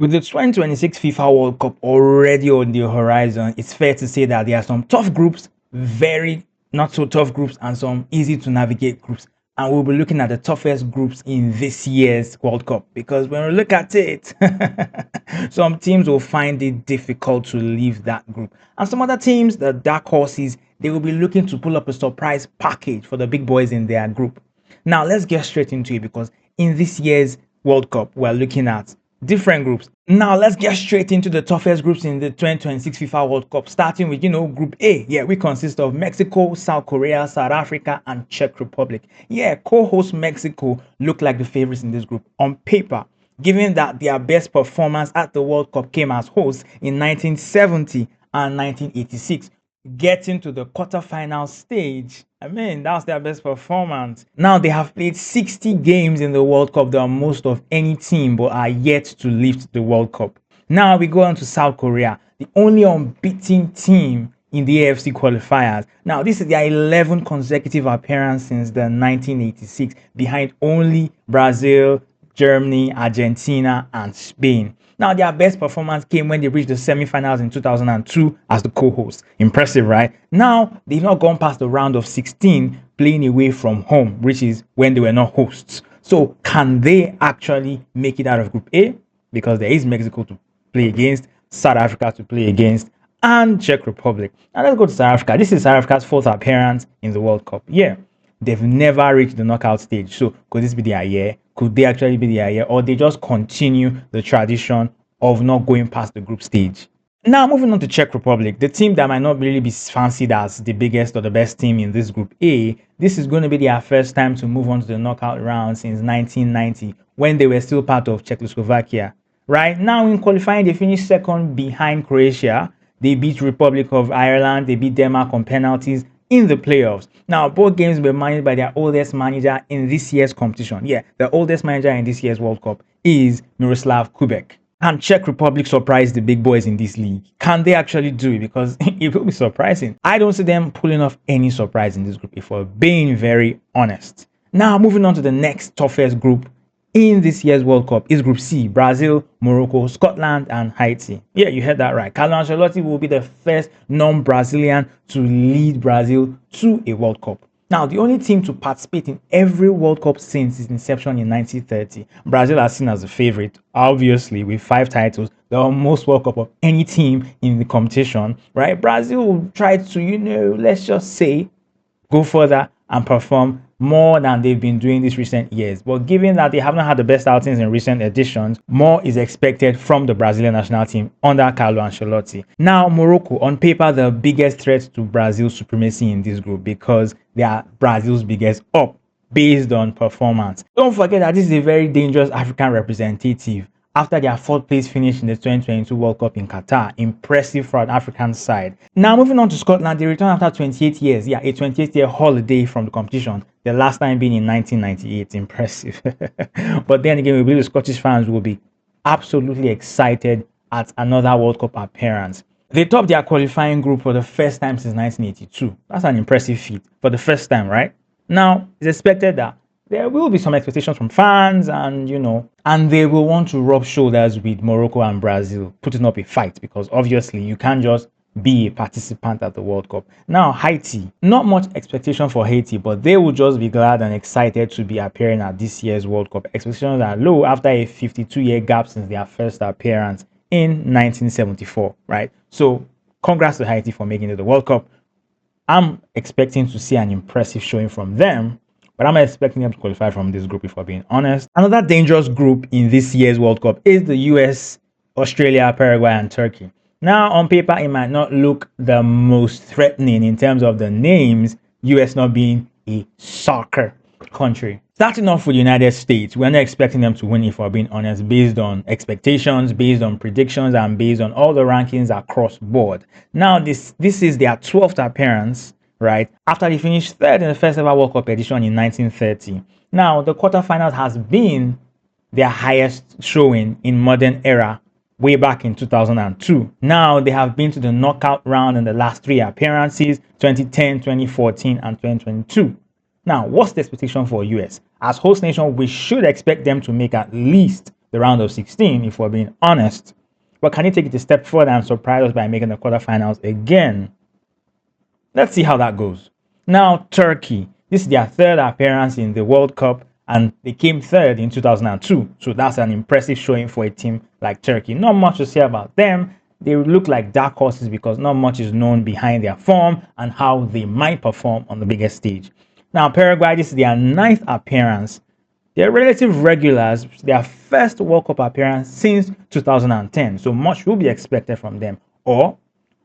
With the 2026 FIFA World Cup already on the horizon, it's fair to say that there are some tough groups, very not so tough groups, and some easy to navigate groups. And we'll be looking at the toughest groups in this year's World Cup because when we look at it, some teams will find it difficult to leave that group. And some other teams, the dark horses, they will be looking to pull up a surprise package for the big boys in their group. Now, let's get straight into it because in this year's World Cup, we're looking at different groups. Now, let's get straight into the toughest groups in the 2026 FIFA World Cup, starting with, Group A. Yeah, we consist of Mexico, South Korea, South Africa, and Czech Republic. Yeah, co-host Mexico look like the favorites in this group on paper, given that their best performance at the World Cup came as hosts in 1970 and 1986. Getting to the quarterfinal stage, I mean, that's their best performance. Now they have played 60 games in the World Cup, the most of any team, but are yet to lift the World Cup. Now we go on to South Korea, the only unbeaten team in the AFC qualifiers. Now, this is their 11th consecutive appearance since the 1986, behind only Brazil, Germany, Argentina, and Spain. Now, their best performance came when they reached the semi-finals in 2002 as the co-host. Impressive, right? Now, they've not gone past the round of 16 playing away from home, which is when they were not hosts. So, can they actually make it out of Group A? Because there is Mexico to play against, South Africa to play against, and Czech Republic. Now, let's go to South Africa. This is South Africa's fourth appearance in the World Cup. Yeah, they've never reached the knockout stage. So, could this be their year? Could they actually be their year? Or they just continue the tradition of not going past the group stage? Now, moving on to Czech Republic, the team that might not really be fancied as the biggest or the best team in this Group A, this is going to be their first time to move on to the knockout round since 1990, when they were still part of Czechoslovakia. Right now, in qualifying, they finished second behind Croatia. They beat Republic of Ireland, they beat Denmark on penalties in the playoffs. Now, both games were managed by their oldest manager in this year's competition. Yeah, the oldest manager in this year's World Cup is Miroslav Kubek. And Czech Republic surprised the big boys in this league. Can they actually do it? Because it will be surprising. I don't see them pulling off any surprise in this group, if we're being very honest. Now, moving on to the next toughest group in this year's World Cup is Group C: Brazil, Morocco, Scotland, and Haiti. Yeah, you heard that right. Carlo Ancelotti will be the first non-Brazilian to lead Brazil to a World Cup. Now, the only team to participate in every World Cup since its inception in 1930, Brazil are seen as a favorite, obviously, with 5 titles, the most World Cup of any team in the competition, right? Brazil will try to, let's just say, go further and perform more than they've been doing these recent years. But given that they haven't had the best outings in recent editions, more is expected from the Brazilian national team under Carlo Ancelotti. Now, Morocco, on paper, the biggest threat to Brazil's supremacy in this group because they are Brazil's biggest up based on performance. Don't forget that this is a very dangerous African representative. After their 4th place finish in the 2022 World Cup in Qatar, impressive for an African side. Now, moving on to Scotland, they return after 28 years. Yeah, a 28-year holiday from the competition. The last time being in 1998. Impressive. But then again, we believe the Scottish fans will be absolutely excited at another World Cup appearance. They topped their qualifying group for the first time since 1982. That's an impressive feat for the first time, right? Now, it's expected that there will be some expectations from fans and they will want to rub shoulders with Morocco and Brazil, putting up a fight because obviously you can't just be a participant at the World Cup. Now, Haiti, not much expectation for Haiti, but they will just be glad and excited to be appearing at this year's World Cup. Expectations are low after a 52-year gap since their first appearance in 1974, right? So, congrats to Haiti for making it to the World Cup. I'm expecting to see an impressive showing from them, but I'm expecting them to qualify from this group, if we're being honest. Another dangerous group in this year's World Cup is the US, Australia, Paraguay, and Turkey. Now, on paper, it might not look the most threatening in terms of the names, US not being a soccer country. Starting off with the United States, we're not expecting them to win, if we're being honest, based on expectations, based on predictions, and based on all the rankings across board. Now, this is their 12th appearance, right? After they finished 3rd in the first ever World Cup edition in 1930. Now, the quarterfinals has been their highest showing in modern era way back in 2002. Now, they have been to the knockout round in the last 3 appearances, 2010, 2014, and 2022. Now, what's the expectation for US? As host nation, we should expect them to make at least the round of 16, if we're being honest. But can they take it a step further and surprise us by making the quarterfinals again? Let's see how that goes. Now, Turkey. This is their third appearance in the World Cup, and they came third in 2002. So that's an impressive showing for a team like Turkey. Not much to say about them. They look like dark horses because not much is known behind their form and how they might perform on the biggest stage. Now, Paraguay, this is their ninth appearance. They're relative regulars, their first World Cup appearance since 2010. So much will be expected from them. Or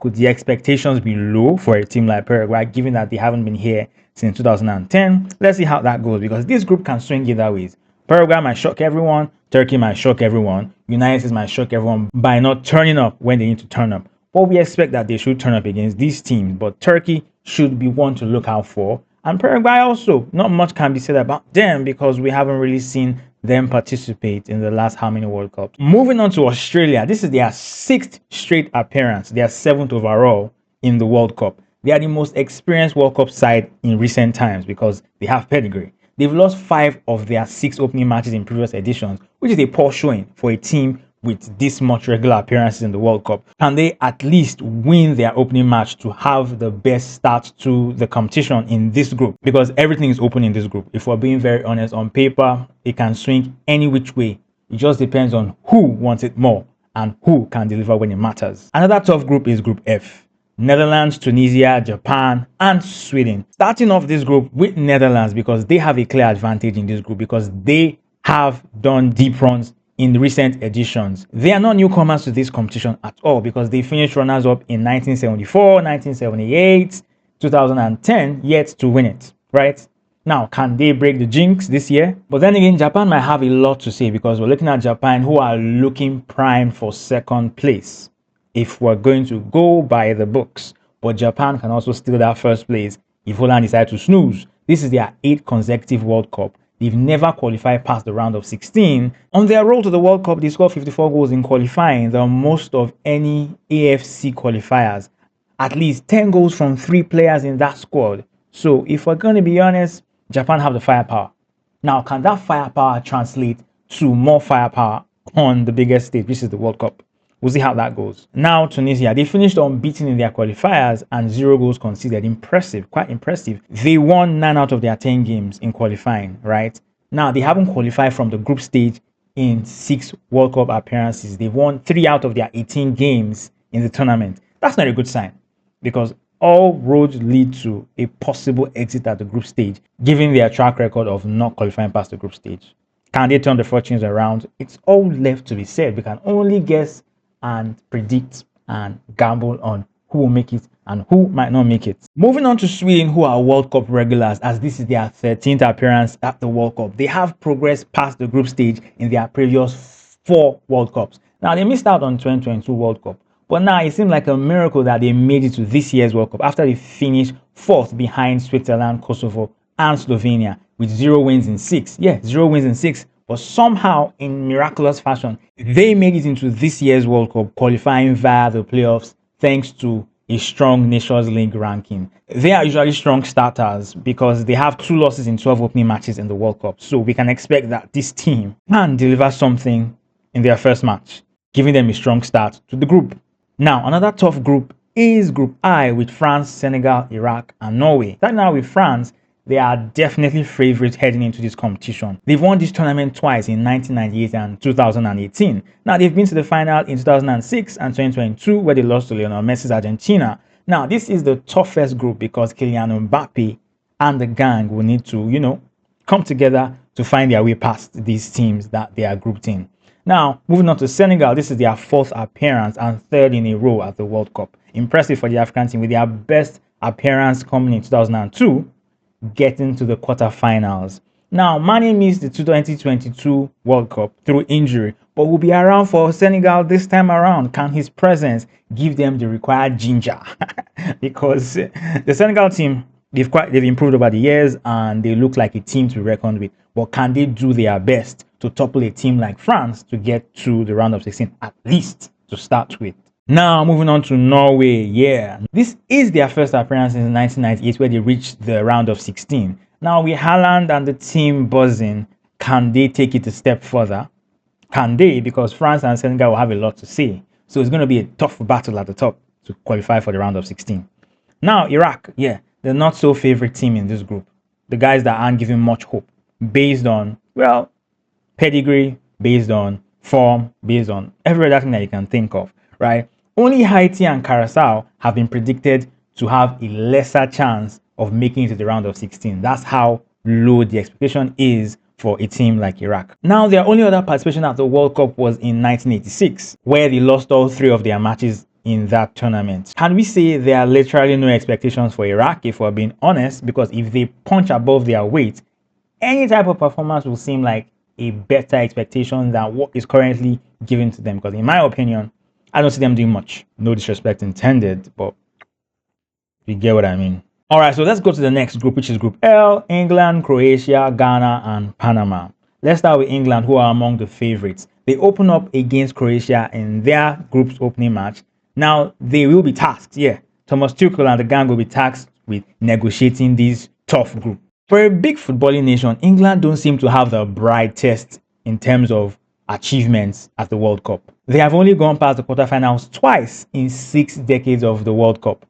could the expectations be low for a team like Paraguay, given that they haven't been here since 2010? Let's see how that goes, because this group can swing either ways. Paraguay might shock everyone, Turkey might shock everyone, United States might shock everyone by not turning up when they need to turn up. But we expect that they should turn up against these teams, but Turkey should be one to look out for. And Paraguay also, not much can be said about them because we haven't really seen them participate in the last how many World Cups. Moving on to Australia, this is their sixth straight appearance, their seventh overall in the World Cup. They are the most experienced World Cup side in recent times because they have pedigree. They've lost 5 of their 6 opening matches in previous editions, which is a poor showing for a team with this much regular appearances in the World Cup. Can they at least win their opening match to have the best start to the competition in this group? Because everything is open in this group. If we're being very honest, on paper, it can swing any which way. It just depends on who wants it more and who can deliver when it matters. Another tough group is Group F. Netherlands, Tunisia, Japan, and Sweden. Starting off this group with Netherlands because they have a clear advantage in this group because they have done deep runs in the recent editions. They are not newcomers to this competition at all because they finished runners-up in 1974, 1978, 2010, yet to win it, right? Now, can they break the jinx this year? But then again, Japan might have a lot to say because we're looking at Japan who are looking primed for second place if we're going to go by the books. But Japan can also steal that first place if Holland decide to snooze. This is their 8th consecutive World Cup. They've never qualified past the round of 16. On their road to the World Cup, they scored 54 goals in qualifying, the most of any AFC qualifiers. At least 10 goals from 3 players in that squad. So if we're going to be honest, Japan have the firepower. Now, can that firepower translate to more firepower on the biggest stage, which is the World Cup? We'll see how that goes. Now, Tunisia, they finished unbeaten in their qualifiers and 0 goals conceded. Impressive, quite impressive. They won 9 out of their 10 games in qualifying, right? Now, they haven't qualified from the group stage in 6 World Cup appearances. They've won 3 out of their 18 games in the tournament. That's not a good sign because all roads lead to a possible exit at the group stage, given their track record of not qualifying past the group stage. Can they turn the fortunes around? It's all left to be said. We can only guess and predict and gamble on who will make it and who might not make it. Moving on to Sweden, who are World Cup regulars, as this is their 13th appearance at the World Cup. They have progressed past the group stage in their previous 4 World Cups. Now, they missed out on 2022 World Cup, but now it seems like a miracle that they made it to this year's World Cup after they finished 4th behind Switzerland, Kosovo, and Slovenia with 0 wins in 6. Yeah, 0 wins in 6. But somehow, in miraculous fashion, they made it into this year's World Cup, qualifying via the playoffs thanks to a strong Nations League ranking. They are usually strong starters because they have 2 losses in 12 opening matches in the World Cup. So we can expect that this team can deliver something in their first match, giving them a strong start to the group. Now, another tough group is Group I with France, Senegal, Iraq, and Norway. Starting out with France, they are definitely favorites heading into this competition. They've won this tournament twice in 1998 and 2018. Now, they've been to the final in 2006 and 2022 where they lost to Lionel Messi's Argentina. Now, this is the toughest group because Kylian Mbappe and the gang will need to, come together to find their way past these teams that they are grouped in. Now, moving on to Senegal, this is their 4th appearance and 3rd in a row at the World Cup. Impressive for the African team with their best appearance coming in 2002. Getting to the quarterfinals. Now, Mane missed the 2022 World Cup through injury, but will be around for Senegal this time around. Can his presence give them the required ginger? Because the Senegal team, they've improved over the years and they look like a team to be reckoned with. But can they do their best to topple a team like France to get to the round of 16, at least to start with? Now, moving on to Norway. Yeah, this is their first appearance since 1998 where they reached the round of 16. Now, with Haaland and the team buzzing, can they take it a step further? Can they? Because France and Senegal will have a lot to say. So it's going to be a tough battle at the top to qualify for the round of 16. Now, Iraq, yeah, they're not so favorite team in this group. The guys that aren't giving much hope based on, well, pedigree, based on form, based on every other thing that you can think of, right? Only Haiti and Curacao have been predicted to have a lesser chance of making it to the round of 16. That's how low the expectation is for a team like Iraq. Now, their only other participation at the World Cup was in 1986, where they lost all 3 of their matches in that tournament. Can we say there are literally no expectations for Iraq, if we're being honest? Because if they punch above their weight, any type of performance will seem like a better expectation than what is currently given to them. Because in my opinion, I don't see them doing much. No disrespect intended, but you get what I mean. All right, so let's go to the next group, which is Group L: England, Croatia, Ghana, and Panama. Let's start with England, who are among the favorites. They open up against Croatia in their group's opening match. Now, they will be tasked, yeah. Thomas Tuchel and the gang will be tasked with negotiating this tough group. For a big footballing nation, England don't seem to have the brightest in terms of achievements at the World Cup. They have only gone past the quarterfinals twice in 6 decades of the World Cup.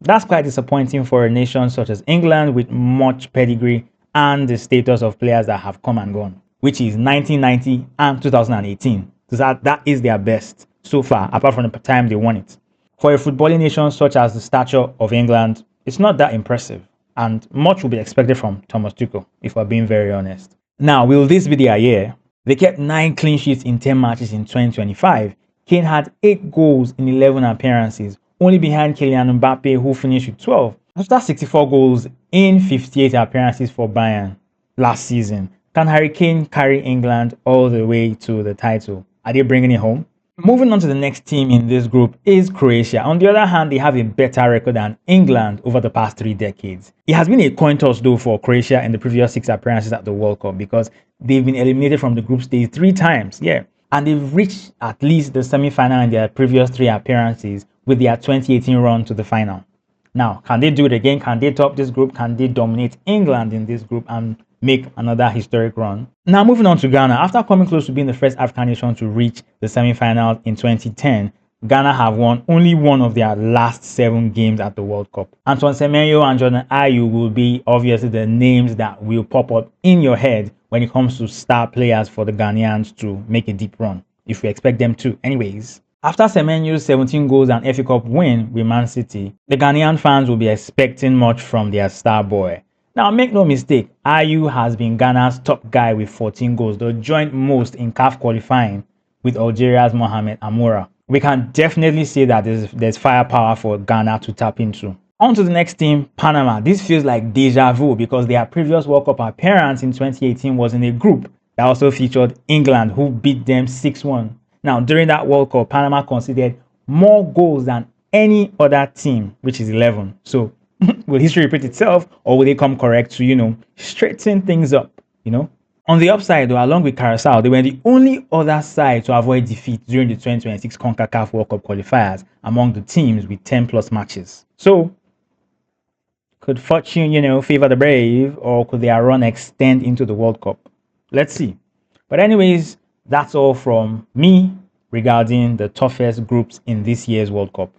That's quite disappointing for a nation such as England with much pedigree and the status of players that have come and gone, which is 1990 and 2018. So that is their best so far, apart from the time they won it. For a footballing nation such as the stature of England, it's not that impressive, and much will be expected from Thomas Tuchel, if we're being very honest. Now, will this be their year? They kept 9 clean sheets in 10 matches in 2025. Kane had 8 goals in 11 appearances, only behind Kylian Mbappe, who finished with 12. After 64 goals in 58 appearances for Bayern last season, can Harry Kane carry England all the way to the title? Are they bringing it home? Moving on to the next team in this group is Croatia. On the other hand, they have a better record than England over the past 3 decades. It has been a coin toss though for Croatia in the previous 6 appearances at the World Cup, because they've been eliminated from the group stage 3 times, yeah. And they've reached at least the semi-final in their previous 3 appearances with their 2018 run to the final. Now, can they do it again? Can they top this group? Can they dominate England in this group and make another historic run? Now, moving on to Ghana. After coming close to being the first African nation to reach the semi-final in 2010, Ghana have won only one of their last 7 games at the World Cup. Antoine Semenyo and Jordan Ayew will be obviously the names that will pop up in your head when it comes to star players for the Ghanaians to make a deep run, if we expect them to. Anyways, after Semenyo's 17 goals and FA Cup win with Man City, the Ghanaian fans will be expecting much from their star boy. Now, make no mistake, Ayew has been Ghana's top guy with 14 goals, the joint most in CAF qualifying with Algeria's Mohamed Amoura. We can definitely say that there's firepower for Ghana to tap into. On to the next team, Panama. This feels like deja vu because their previous World Cup appearance in 2018 was in a group that also featured England, who beat them 6-1. Now, during that World Cup, Panama conceded more goals than any other team, which is 11. So, will history repeat itself, or will they come correct to, straighten things up, On the upside, though, along with Curacao, they were the only other side to avoid defeat during the 2026 CONCACAF World Cup qualifiers among the teams with 10+ matches. So, could fortune, favor the brave, or could their run extend into the World Cup? Let's see. But anyways, that's all from me regarding the toughest groups in this year's World Cup.